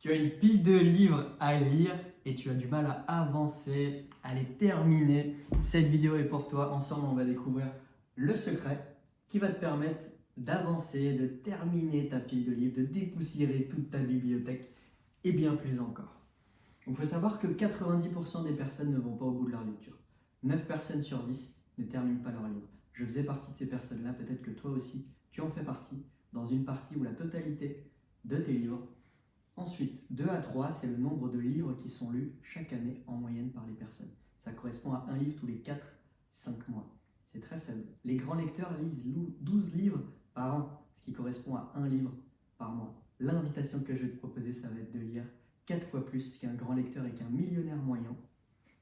Tu as une pile de livres à lire et tu as du mal à avancer, à les terminer. Cette vidéo est pour toi. Ensemble, on va découvrir le secret qui va te permettre d'avancer, de terminer ta pile de livres, de dépoussiérer toute ta bibliothèque et bien plus encore. Il faut savoir que 90% des personnes ne vont pas au bout de leur lecture. 9 personnes sur 10 ne terminent pas leur livre. Je faisais partie de ces personnes-là, peut-être que toi aussi, tu en fais partie, dans une partie ou la totalité de tes livres. Ensuite, 2 à 3, c'est le nombre de livres qui sont lus chaque année en moyenne par les personnes. Ça correspond à un livre tous les 4-5 mois. C'est très faible. Les grands lecteurs lisent 12 livres par an, ce qui correspond à un livre par mois. L'invitation que je vais te proposer, ça va être de lire 4 fois plus qu'un grand lecteur et qu'un millionnaire moyen.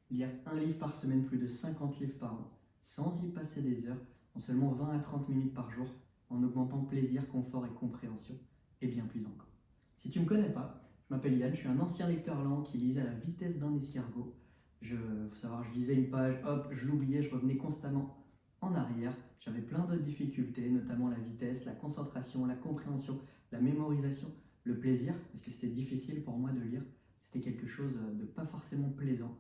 Lire un livre par semaine, plus de 50 livres par an, sans y passer des heures, en seulement 20 à 30 minutes par jour, en augmentant plaisir, confort et compréhension, et bien plus encore. Si tu ne me connais pas, je m'appelle Yann, je suis un ancien lecteur lent qui lisait à la vitesse d'un escargot. Faut savoir, je lisais une page, hop, je l'oubliais, je revenais constamment en arrière. J'avais plein de difficultés, notamment la vitesse, la concentration, la compréhension, la mémorisation, le plaisir, parce que c'était difficile pour moi de lire. C'était quelque chose de pas forcément plaisant,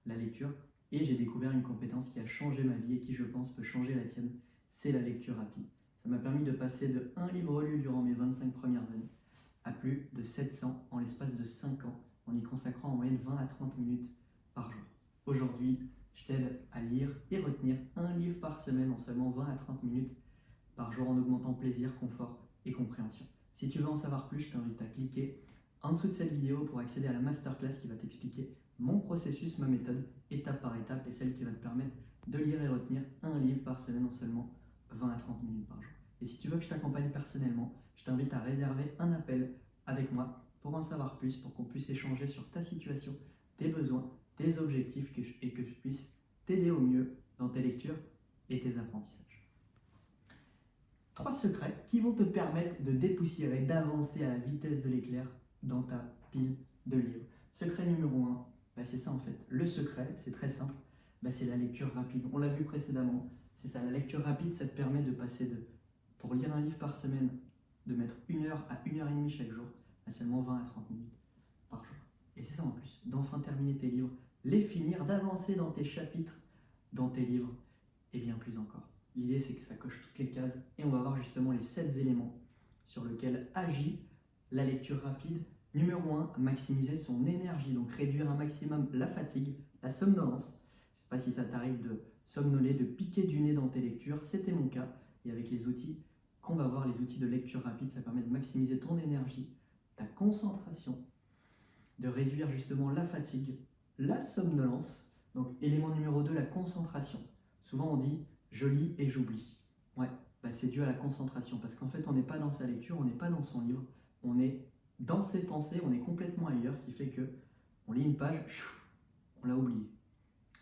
la lecture. Et j'ai découvert une compétence qui a changé ma vie et qui, je pense, peut changer la tienne. C'est la lecture rapide. Ça m'a permis de passer de un livre lu durant mes 25 premières années à plus de 700 en l'espace de 5 ans, en y consacrant en moyenne 20 à 30 minutes par jour. Aujourd'hui, je t'aide à lire et retenir un livre par semaine en seulement 20 à 30 minutes par jour en augmentant plaisir, confort et compréhension. Si tu veux en savoir plus, je t'invite à cliquer en dessous de cette vidéo pour accéder à la masterclass qui va t'expliquer mon processus, ma méthode, étape par étape, et celle qui va te permettre de lire et retenir un livre par semaine en seulement 20 à 30 minutes par jour. Et si tu veux que je t'accompagne personnellement, je t'invite à réserver un appel avec moi pour en savoir plus, pour qu'on puisse échanger sur ta situation, tes besoins, tes objectifs et que je puisse t'aider au mieux dans tes lectures et tes apprentissages. 3 secrets qui vont te permettre de dépoussiérer, d'avancer à la vitesse de l'éclair dans ta pile de livres. Secret numéro 1, c'est ça en fait. Le secret, c'est très simple, c'est la lecture rapide. On l'a vu précédemment, c'est ça. La lecture rapide, ça te permet de passer pour lire un livre par semaine, de mettre 1 heure à 1 heure et demie chaque jour, à seulement 20 à 30 minutes par jour. Et c'est ça en plus, d'enfin terminer tes livres, les finir, d'avancer dans tes chapitres, dans tes livres, et bien plus encore. L'idée, c'est que ça coche toutes les cases, et on va voir justement les 7 éléments sur lesquels agit la lecture rapide. Numéro 1, maximiser son énergie, donc réduire un maximum la fatigue, la somnolence. Je ne sais pas si ça t'arrive de somnoler, de piquer du nez dans tes lectures, c'était mon cas, et avec les outils qu'on va voir, les outils de lecture rapide, ça permet de maximiser ton énergie, ta concentration, de réduire justement la fatigue, la somnolence. Donc élément numéro 2, la concentration. Souvent on dit je lis et j'oublie. Ouais, c'est dû à la concentration parce qu'en fait on n'est pas dans sa lecture, on n'est pas dans son livre, on est dans ses pensées, on est complètement ailleurs, qui fait que on lit une page, on l'a oublié.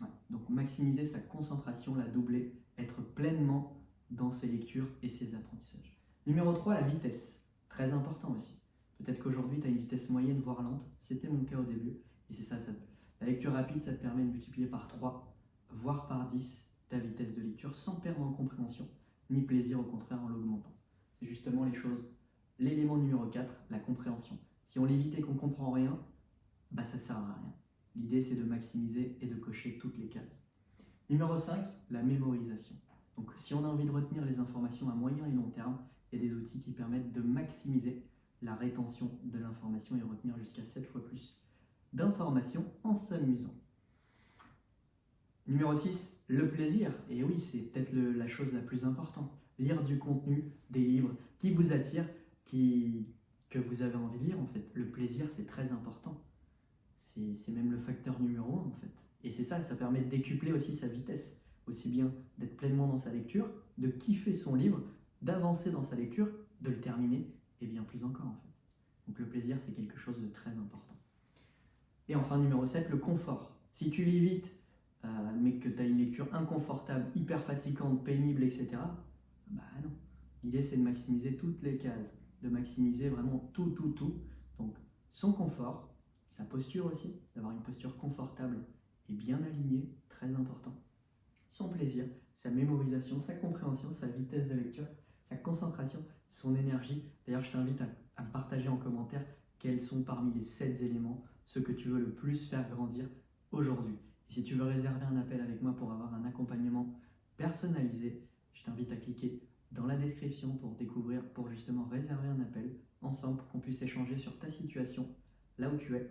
Ouais. Donc maximiser sa concentration, la doubler, être pleinement dans ses lectures et ses apprentissages. Numéro 3, la vitesse. Très important aussi. Peut-être qu'aujourd'hui, tu as une vitesse moyenne, voire lente. C'était mon cas au début. Et c'est ça. La lecture rapide, ça te permet de multiplier par 3, voire par 10, ta vitesse de lecture sans perdre en compréhension, ni plaisir, au contraire, en l'augmentant. C'est justement les choses. L'élément numéro 4, la compréhension. Si on l'évite et qu'on ne comprend rien, ça ne sert à rien. L'idée, c'est de maximiser et de cocher toutes les cases. Numéro 5, la mémorisation. Donc, si on a envie de retenir les informations à moyen et long terme, il y a des outils qui permettent de maximiser la rétention de l'information et retenir jusqu'à 7 fois plus d'informations en s'amusant. Numéro 6, le plaisir. Et oui, c'est peut-être la chose la plus importante. Lire du contenu, des livres qui vous attirent, que vous avez envie de lire en fait. Le plaisir, c'est très important. C'est même le facteur numéro 1 en fait. Et c'est ça, ça permet de décupler aussi sa vitesse. Aussi bien d'être pleinement dans sa lecture, de kiffer son livre, d'avancer dans sa lecture, de le terminer, et bien plus encore en fait. Donc le plaisir, c'est quelque chose de très important. Et enfin, numéro 7, le confort. Si tu lis vite, mais que tu as une lecture inconfortable, hyper fatigante, pénible, etc., non. L'idée, c'est de maximiser toutes les cases, de maximiser vraiment tout. Donc son confort, sa posture aussi, d'avoir une posture confortable et bien alignée, très important. Son plaisir, sa mémorisation, sa compréhension, sa vitesse de lecture, sa concentration, son énergie. D'ailleurs, je t'invite à me partager en commentaire quels sont parmi les 7 éléments ceux que tu veux le plus faire grandir aujourd'hui. Et si tu veux réserver un appel avec moi pour avoir un accompagnement personnalisé, je t'invite à cliquer dans la description pour justement réserver un appel ensemble pour qu'on puisse échanger sur ta situation, là où tu es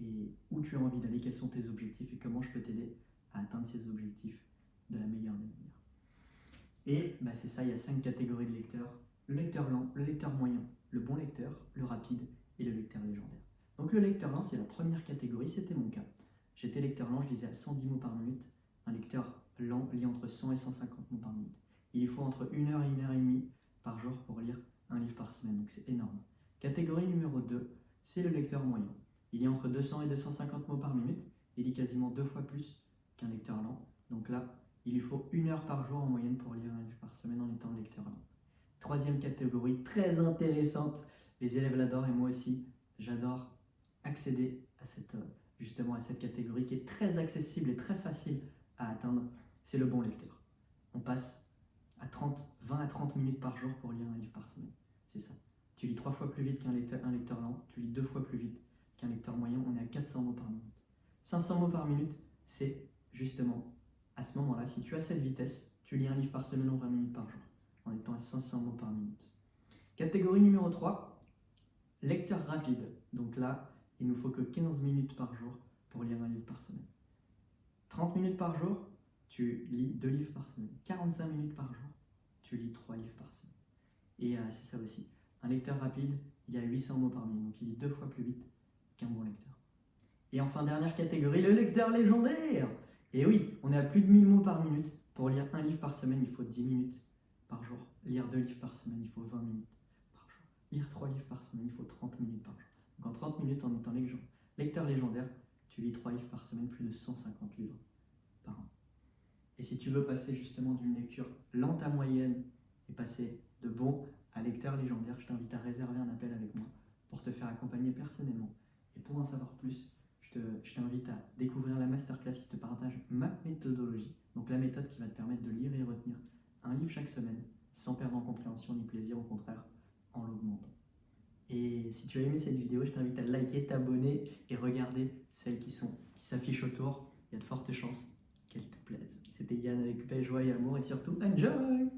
et où tu as envie d'aller, quels sont tes objectifs et comment je peux t'aider à atteindre ces objectifs de la meilleure des manières. Et c'est ça, il y a 5 catégories de lecteurs. Le lecteur lent, le lecteur moyen, le bon lecteur, le rapide et le lecteur légendaire. Donc le lecteur lent, c'est la première catégorie, c'était mon cas. J'étais lecteur lent, je lisais à 110 mots par minute. Un lecteur lent lit entre 100 et 150 mots par minute. Il lui faut entre 1 heure et 1 heure et demie par jour pour lire un livre par semaine, donc c'est énorme. Catégorie numéro 2, c'est le lecteur moyen. Il lit entre 200 et 250 mots par minute. Il lit quasiment 2 fois plus qu'un lecteur lent. Donc là, il lui faut 1 heure par jour en moyenne pour lire un livre par semaine en étant lecteur lent. Troisième catégorie, très intéressante. Les élèves l'adorent et moi aussi, j'adore accéder à cette catégorie qui est très accessible et très facile à atteindre. C'est le bon lecteur. On passe à 20 à 30 minutes par jour pour lire un livre par semaine. C'est ça. Tu lis 3 fois plus vite qu'un lecteur lent, tu lis 2 fois plus vite qu'un lecteur moyen, on est à 400 mots par minute. 500 mots par minute, c'est justement à ce moment-là, si tu as cette vitesse, tu lis un livre par semaine en 20 minutes par jour, en étant à 500 mots par minute. Catégorie numéro 3, lecteur rapide. Donc là, il ne nous faut que 15 minutes par jour pour lire un livre par semaine. 30 minutes par jour, tu lis 2 livres par semaine. 45 minutes par jour, tu lis 3 livres par semaine. Et c'est ça aussi. Un lecteur rapide, il a 800 mots par minute, donc il lit 2 fois plus vite qu'un bon lecteur. Et enfin, dernière catégorie, le lecteur légendaire. Et oui, on est à plus de 1000 mots par minute. Pour lire un livre par semaine, il faut 10 minutes par jour. Lire 2 livres par semaine, il faut 20 minutes par jour. Lire 3 livres par semaine, il faut 30 minutes par jour. Donc en 30 minutes, en étant lecteur légendaire, tu lis 3 livres par semaine, plus de 150 livres par an. Et si tu veux passer justement d'une lecture lente à moyenne et passer de bon à lecteur légendaire, je t'invite à réserver un appel avec moi pour te faire accompagner personnellement. Et pour en savoir plus, je t'invite à découvrir la masterclass qui te partage ma méthodologie, donc la méthode qui va te permettre de lire et retenir un livre chaque semaine sans perdre en compréhension ni plaisir, au contraire, en l'augmentant. Et si tu as aimé cette vidéo, je t'invite à liker, t'abonner et regarder celles qui s'affichent autour. Il y a de fortes chances qu'elles te plaisent. C'était Yann avec paix, joie et amour et surtout enjoy!